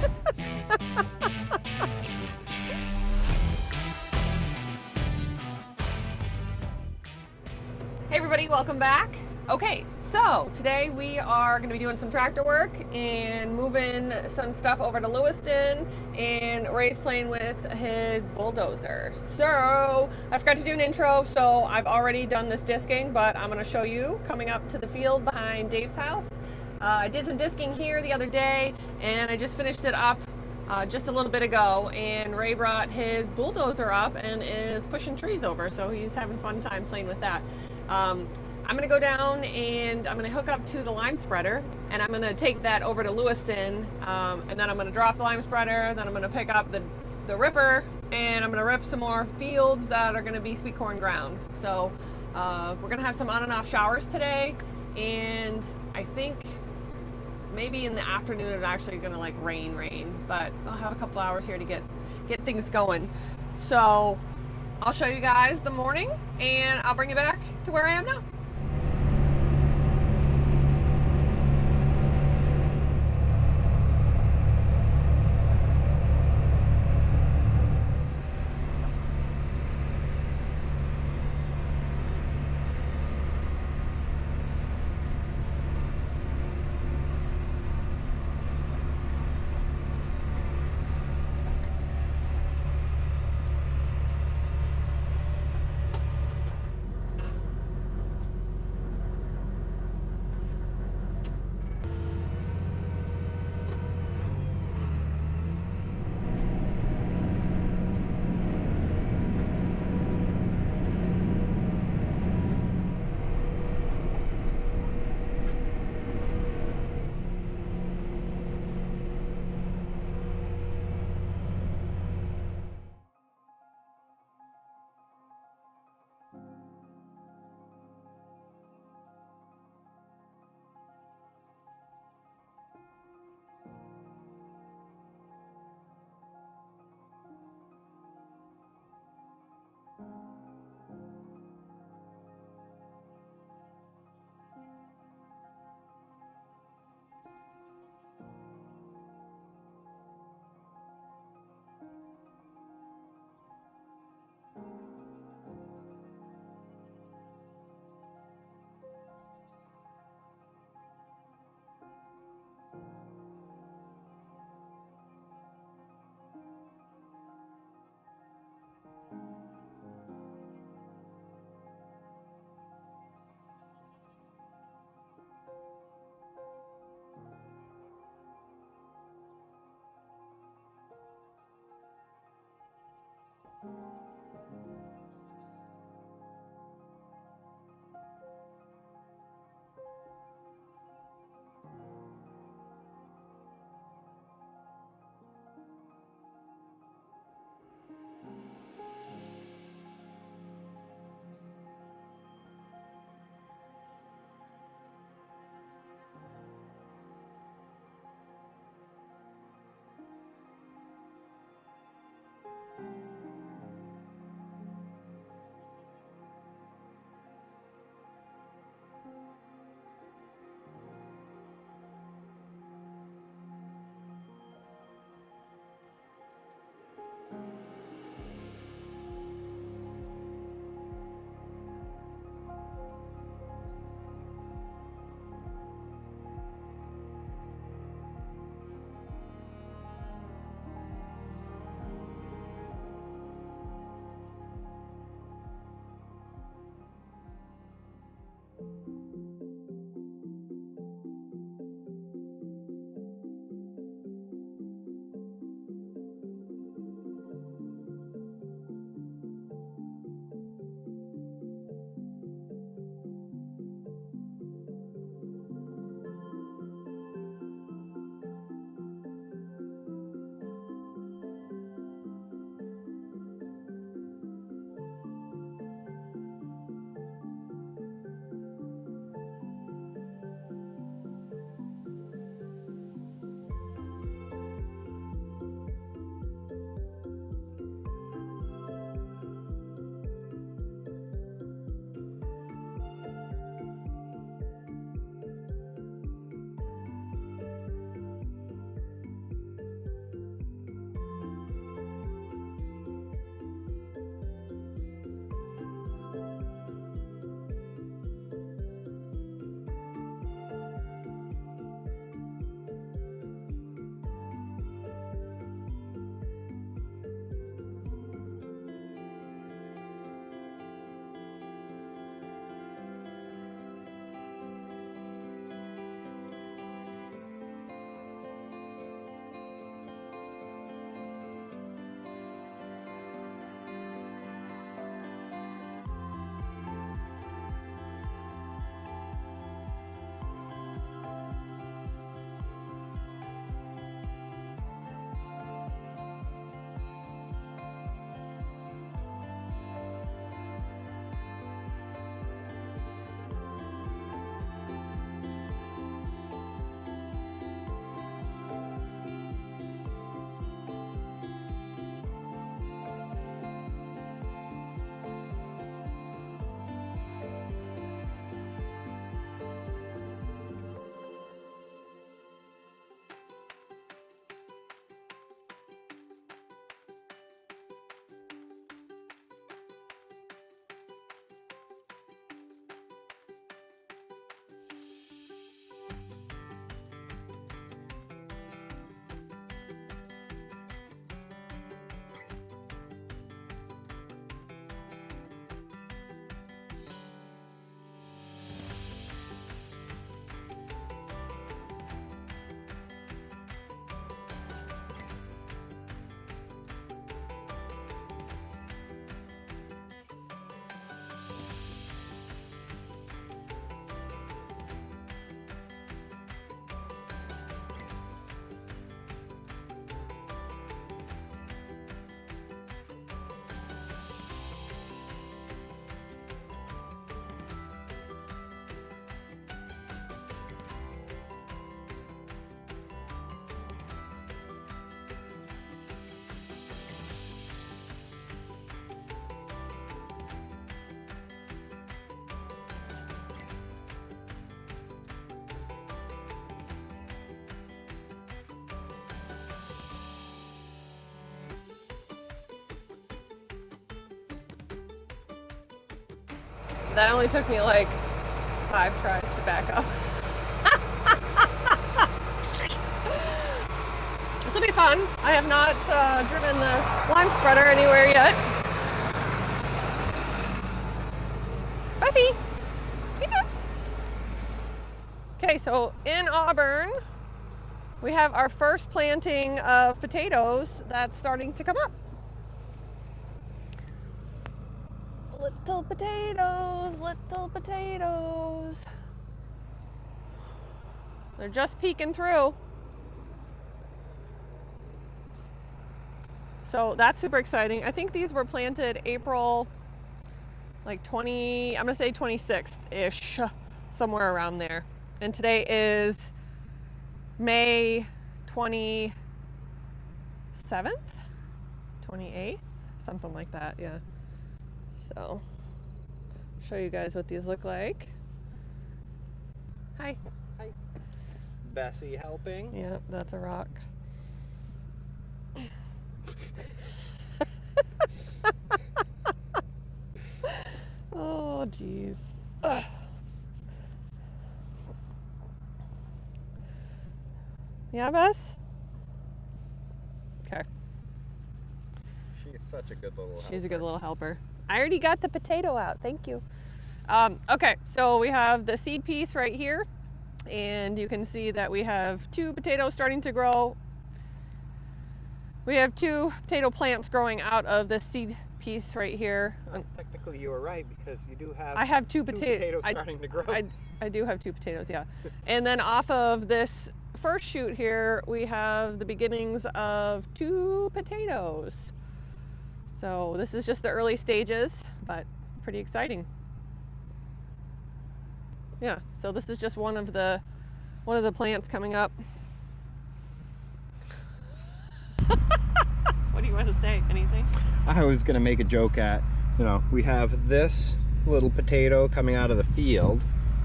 Hey everybody, welcome back. Okay, so today we are going to be doing some tractor work and moving some stuff over to Lewiston, and Ray's playing with his bulldozer. So I forgot to do an intro, so I've already done this disking, but I'm going to show you coming up to the field behind Dave's house. I did some disking here the other day, and I just finished it up just a little bit ago, and Ray brought his bulldozer up and is pushing trees over, so he's having fun time playing with that. I'm going to go down and I'm going to hook up to the lime spreader, and I'm going to take that over to Lewiston, and then I'm going to drop the lime spreader, then I'm going to pick up the ripper, and I'm going to rip some more fields that are going to be sweet corn ground. So we're going to have some on and off showers today, and I think maybe in the afternoon it's actually going to like rain, but I'll have a couple hours here to get things going. So I'll show you guys the morning, and I'll bring you back to where I am now. That only took me like 5 tries to back up. This will be fun. I have not driven this lime spreader anywhere yet. Bessie! Yes! Okay, so in Auburn, we have our first planting of potatoes that's starting to come up. Little potatoes, little potatoes. They're just peeking through. So that's super exciting. I think these were planted April, like 20, I'm gonna say 26th-ish, somewhere around there. And today is May 27th, 28th, something like that, yeah. So, show you guys what these look like. Hi. Hi. Bessie helping? Yeah, that's a rock. Oh, jeez. Yeah, Bess? Okay. She's such a good little helper. She's a good little helper. I already got the potato out. Thank you. Okay, so we have the seed piece right here, and you can see that we have 2 potatoes starting to grow. We have 2 potato plants growing out of the seed piece right here. Technically, you were right because you do have. I have 2 potatoes starting to grow. I do have 2 potatoes, yeah. And then off of this first shoot here, we have the beginnings of 2 potatoes. So this is just the early stages, but pretty exciting. Yeah, so this is just one of the plants coming up. What do you want to say? Anything? I was gonna make a joke at, we have this little potato coming out of the field,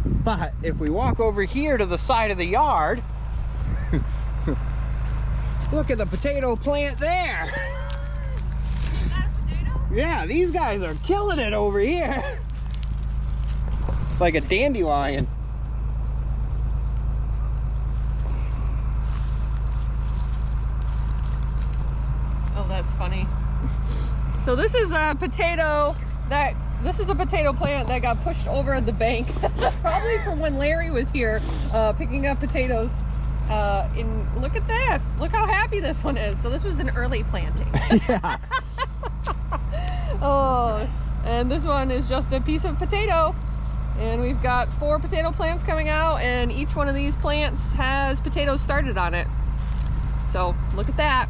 but if we walk over here to the side of the yard, look at the potato plant there. Is that a potato? Yeah, these guys are killing it over here. Like a dandelion. Oh, that's funny. So this is a potato plant that got pushed over the bank, probably from when Larry was here picking up potatoes. Look at this. Look how happy this one is. So this was an early planting. Yeah. Oh, and this one is just a piece of potato. And we've got 4 potato plants coming out, and each one of these plants has potatoes started on it. So look at that.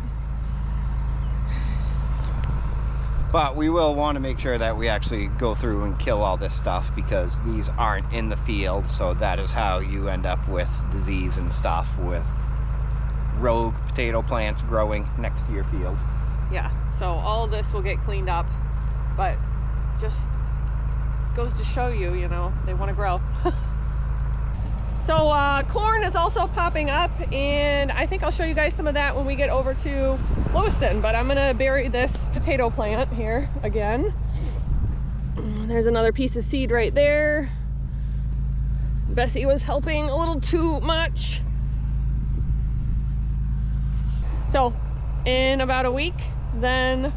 But we will want to make sure that we actually go through and kill all this stuff because these aren't in the field, so that is how you end up with disease and stuff with rogue potato plants growing next to your field. Yeah, so all of this will get cleaned up, but just goes to show you, they want to grow. So corn is also popping up, and I think I'll show you guys some of that when we get over to Lewiston, but I'm gonna bury this potato plant here again. There's another piece of seed right there. Bessie was helping a little too much. So in about a week, then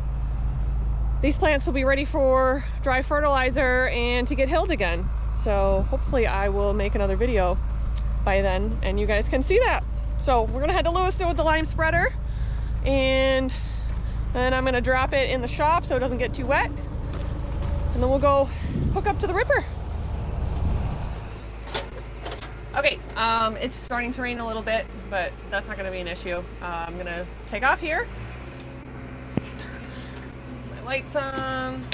these plants will be ready for dry fertilizer and to get hilled again. So hopefully I will make another video by then and you guys can see that. So we're gonna head to Lewiston with the lime spreader, and then I'm gonna drop it in the shop so it doesn't get too wet, and then we'll go hook up to the ripper. Okay, it's starting to rain a little bit, but that's not gonna be an issue. I'm gonna take off here. Turn my lights on.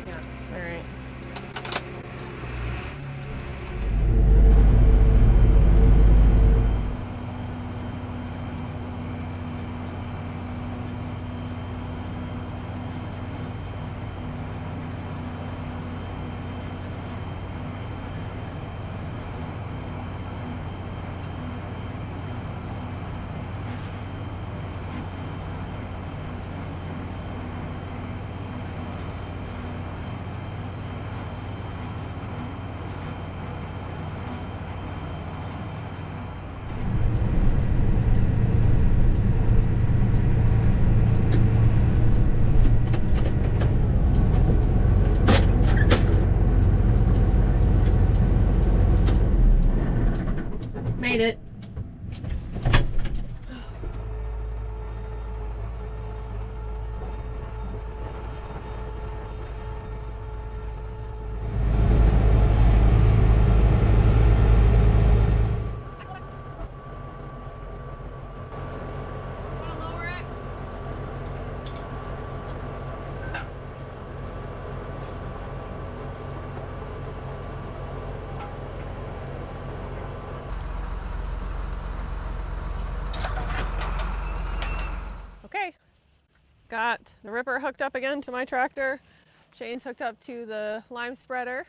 Yeah, all right. Got the ripper hooked up again to my tractor. Shane's hooked up to the lime spreader.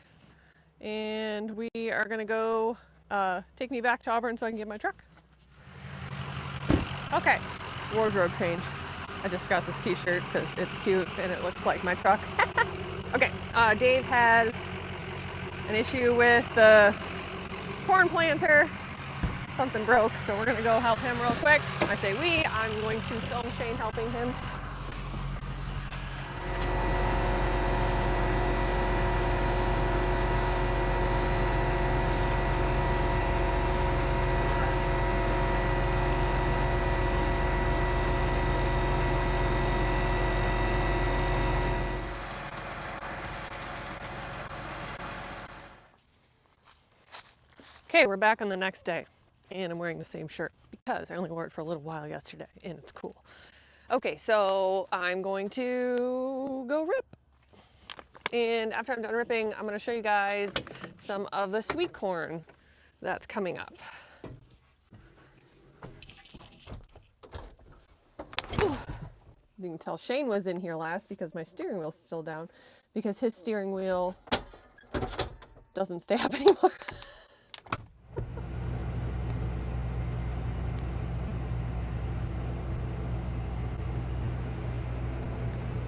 And we are going to go take me back to Auburn so I can get my truck. Okay, wardrobe change. I just got this t-shirt because it's cute and it looks like my truck. Okay, Dave has an issue with the corn planter. Something broke, so we're going to go help him real quick. I say we, I'm going to film Shane helping him. Okay, we're back on the next day, and I'm wearing the same shirt because I only wore it for a little while yesterday, and it's cool. Okay, so I'm going to go rip, and after I'm done ripping, I'm going to show you guys some of the sweet corn that's coming up. You can tell Shane was in here last because my steering wheel's still down, because his steering wheel doesn't stay up anymore.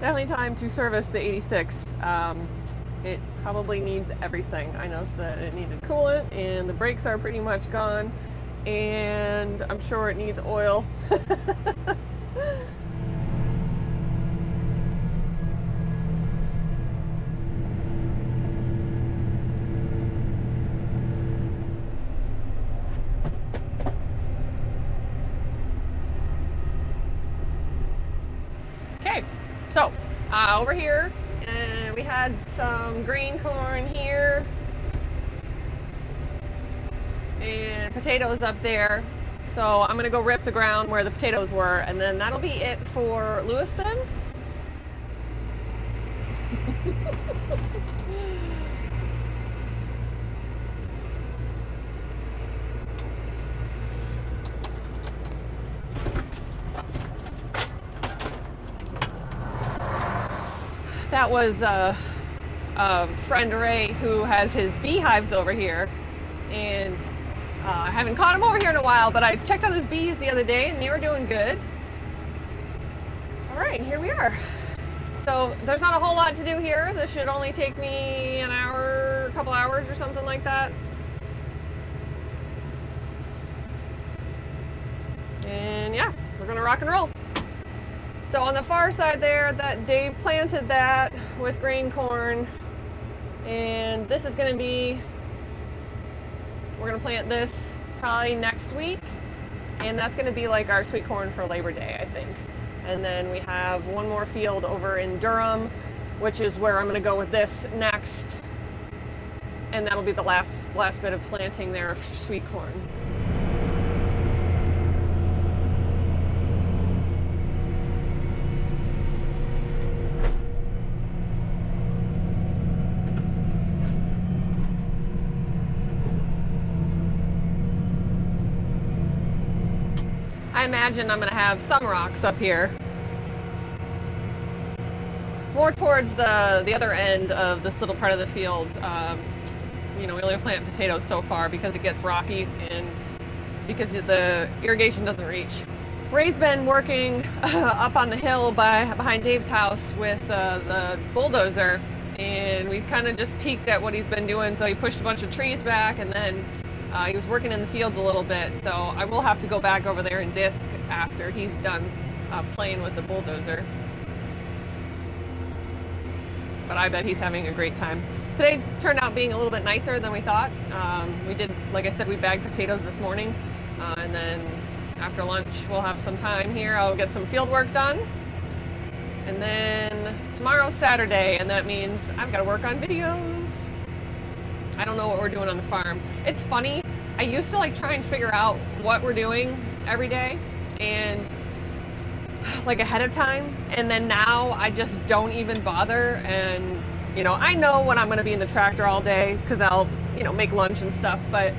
Definitely time to service the 86. It probably needs everything. I noticed that it needed coolant and the brakes are pretty much gone, and I'm sure it needs oil. Okay, so over here, we had some green corn here and potatoes up there. So I'm gonna go rip the ground where the potatoes were, and then that'll be it for Lewiston. That was a friend Ray who has his beehives over here, and I haven't caught him over here in a while, but I checked on his bees the other day and they were doing good. All right, here we are. So there's not a whole lot to do here. This should only take me an hour, a couple hours or something like that. And yeah, we're gonna rock and roll. So on the far side there, that Dave planted that with grain corn, and this is going to be, we're going to plant this probably next week, and that's going to be like our sweet corn for Labor Day, I think. And then we have one more field over in Durham, which is where I'm going to go with this next, and that'll be the last bit of planting there of sweet corn. I imagine I'm going to have some rocks up here. More towards the other end of this little part of the field. You know, we only plant potatoes so far because it gets rocky and because the irrigation doesn't reach. Ray's been working up on the hill behind Dave's house with the bulldozer, and we've kind of just peeked at what he's been doing. So he pushed a bunch of trees back, and then he was working in the fields a little bit, so I will have to go back over there and disc after he's done playing with the bulldozer. But I bet he's having a great time. Today turned out being a little bit nicer than we thought. We did, like I said, we bagged potatoes this morning, and then after lunch we'll have some time here. I'll get some field work done. And then tomorrow's Saturday, and that means I've got to work on videos. I don't know what we're doing on the farm. It's funny, I used to like try and figure out what we're doing every day and like ahead of time, and then now I just don't even bother. And you know, I know when I'm going to be in the tractor all day because I'll, you know, make lunch and stuff, but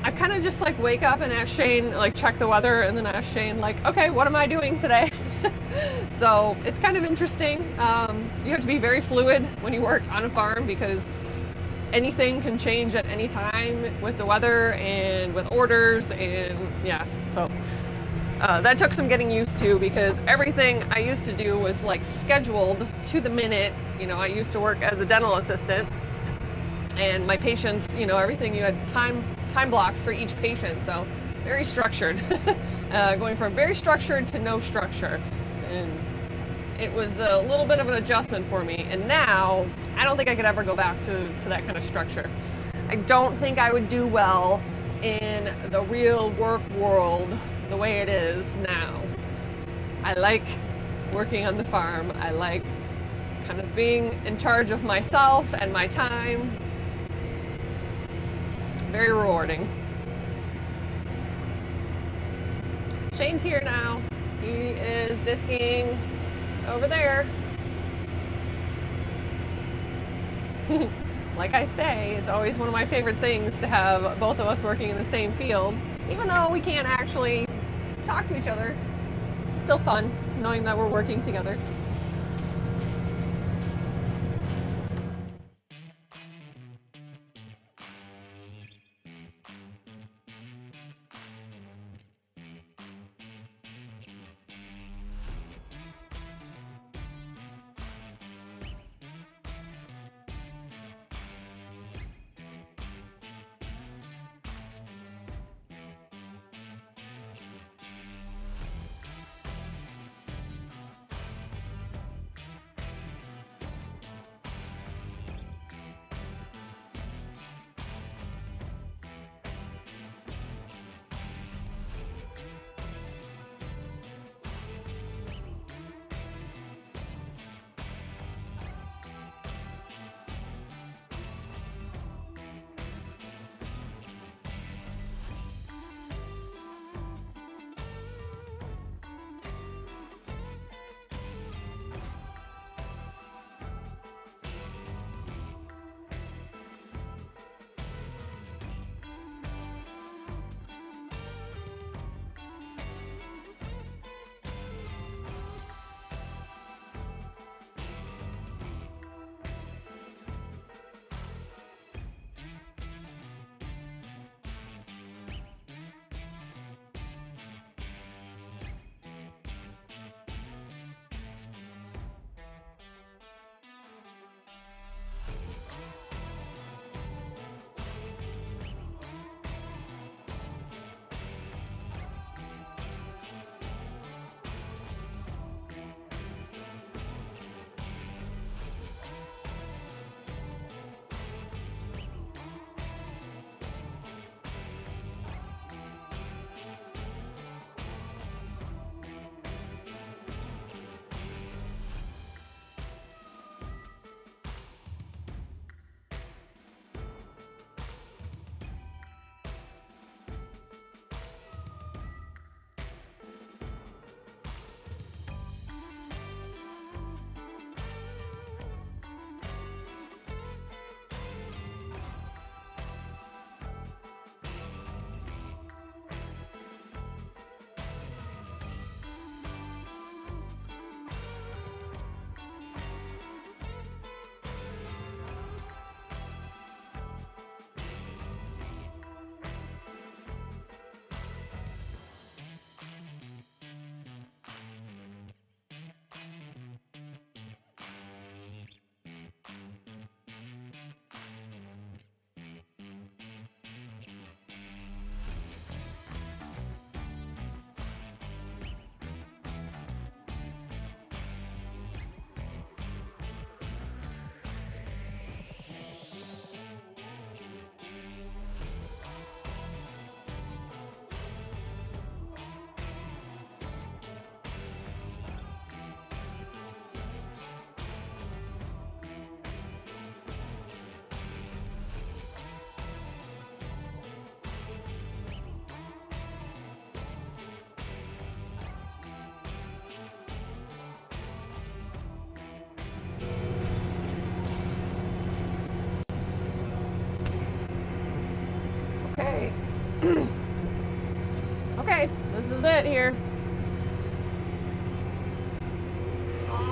I kind of just like wake up and ask Shane, like check the weather, and then ask Shane like, okay, what am I doing today? So it's kind of interesting. You have to be very fluid when you work on a farm because anything can change at any time with the weather and with orders, and yeah, so that took some getting used to because everything I used to do was like scheduled to the minute. You know, I used to work as a dental assistant, and my patients, you know, everything, you had time blocks for each patient, so very structured. Going from very structured to no structure, and it was a little bit of an adjustment for me. And now I don't think I could ever go back to that kind of structure. I don't think I would do well in the real work world the way it is now. I like working on the farm. I like kind of being in charge of myself and my time. Very rewarding. Shane's here now. He is disking over there. Like I say, it's always one of my favorite things to have both of us working in the same field. Even though we can't actually talk to each other, it's still fun knowing that we're working together.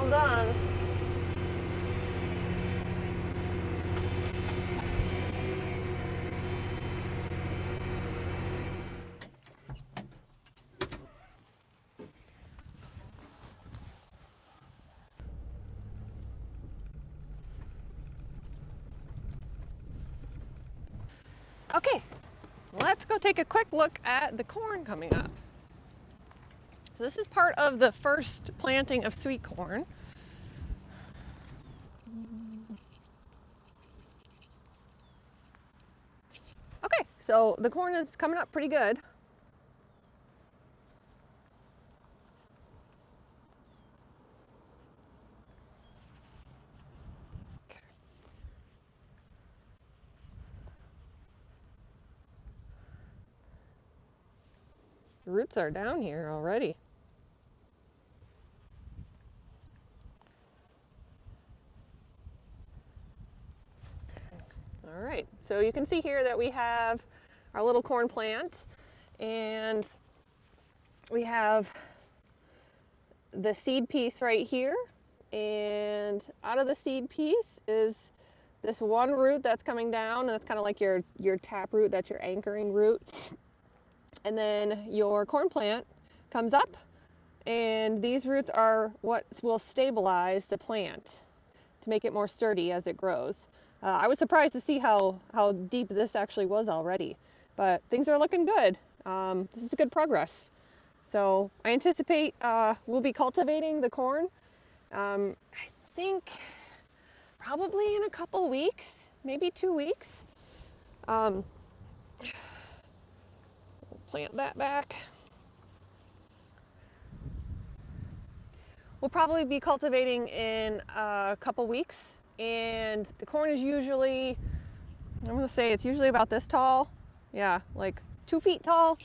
all done. Okay, let's go take a quick look at the corn coming up. So this is part of the first planting of sweet corn. Okay, so the corn is coming up pretty good. The roots are down here already. All right, so you can see here that we have our little corn plant, and we have the seed piece right here, and out of the seed piece is this one root that's coming down, and that's kind of like your tap root, that's your anchoring root. And then your corn plant comes up, and these roots are what will stabilize the plant to make it more sturdy as it grows. I was surprised to see how deep this actually was already, but things are looking good. This is good progress. So I anticipate we'll be cultivating the corn, I think probably in a couple weeks, maybe 2 weeks. Plant that back. We'll probably be cultivating in a couple weeks, and the corn is usually, I'm gonna say it's usually about this tall. Yeah, like 2 feet tall,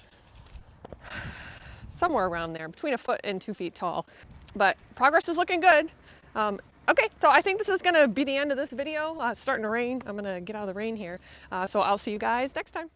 somewhere around there, between 1 foot and 2 feet tall. But progress is looking good. Okay, so I think this is gonna be the end of this video. It's starting to rain. I'm gonna get out of the rain here. So I'll see you guys next time.